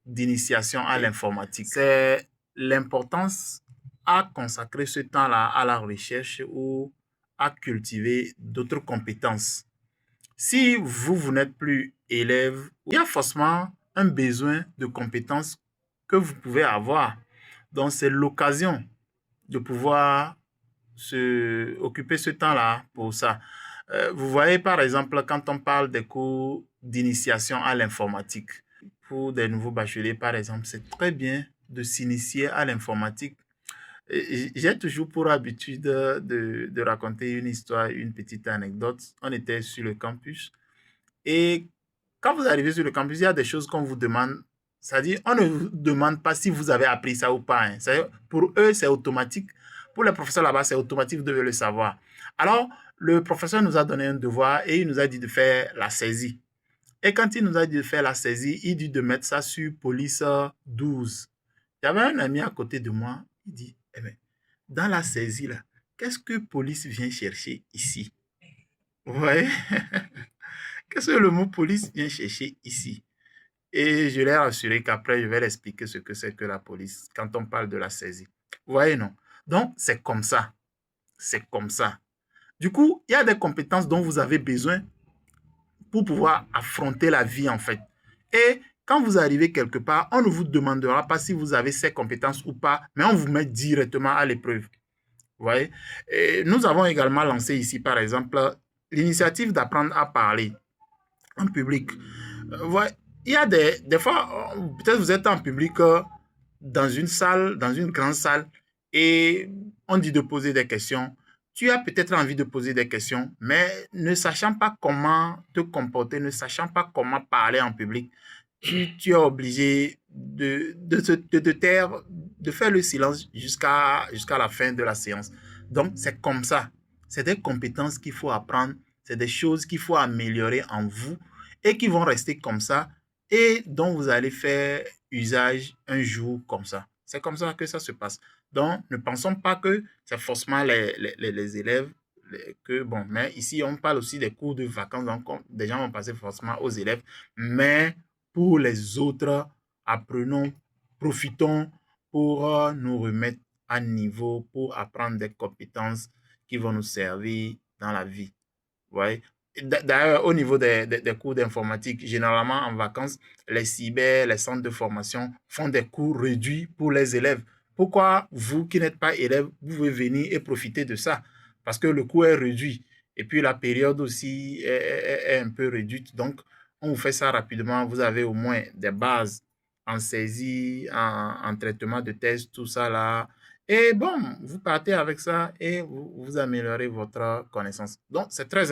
d'initiation à l'informatique. C'est l'importance à consacrer ce temps-là à la recherche ou à cultiver d'autres compétences. Si vous n'êtes plus élève, il y a forcément un besoin de compétences que vous pouvez avoir. Donc, c'est l'occasion de pouvoir occuper ce temps-là pour ça. Vous voyez, par exemple, quand on parle des cours d'initiation à l'informatique, pour des nouveaux bacheliers, par exemple, c'est très bien de s'initier à l'informatique. J'ai toujours pour habitude de raconter une histoire, une petite anecdote. On était sur le campus et quand vous arrivez sur le campus, il y a des choses qu'on vous demande. C'est-à-dire, on ne vous demande pas si vous avez appris ça ou pas. Hein. Pour eux, c'est automatique. Pour les professeurs là-bas, c'est automatique, vous devez le savoir. Alors, le professeur nous a donné un devoir et il nous a dit de faire la saisie. Et quand il nous a dit de faire la saisie, il dit de mettre ça sur police 12. Il y avait un ami à côté de moi, il dit, eh bien, dans la saisie là, qu'est-ce que police vient chercher ici? Vous voyez? Qu'est-ce que le mot police vient chercher ici? Et je l'ai rassuré qu'après, je vais l'expliquer ce que c'est que la police quand on parle de la saisie. Vous voyez, non? Donc, c'est comme ça. C'est comme ça. Du coup, il y a des compétences dont vous avez besoin pour pouvoir affronter la vie, en fait. Et quand vous arrivez quelque part, on ne vous demandera pas si vous avez ces compétences ou pas, mais on vous met directement à l'épreuve. Vous voyez? Et nous avons également lancé ici, par exemple, l'initiative d'apprendre à parler en public. Ouais, il y a des fois, peut-être vous êtes en public dans une salle, dans une grande salle, et on dit de poser des questions. Tu as peut-être envie de poser des questions, mais ne sachant pas comment te comporter, ne sachant pas comment parler en public, tu es obligé de te taire, de faire le silence jusqu'à la fin de la séance. Donc, c'est comme ça. C'est des compétences qu'il faut apprendre, c'est des choses qu'il faut améliorer en vous et qui vont rester comme ça et dont vous allez faire usage un jour comme ça. C'est comme ça que ça se passe. Donc, ne pensons pas que c'est forcément les élèves que, bon, mais ici, on parle aussi des cours de vacances, donc des gens vont passer forcément aux élèves, mais pour les autres, apprenons, profitons pour nous remettre à niveau, pour apprendre des compétences qui vont nous servir dans la vie. Ouais. D'ailleurs, au niveau des cours d'informatique, généralement en vacances, les cyber, les centres de formation font des cours réduits pour les élèves. Pourquoi vous qui n'êtes pas élève, vous pouvez venir et profiter de ça? Parce que le cours est réduit. Et puis la période aussi est un peu réduite. Donc, on vous fait ça rapidement. Vous avez au moins des bases en saisie, en traitement de test, tout ça là. Et bon, vous partez avec ça et vous améliorez votre connaissance. Donc, c'est très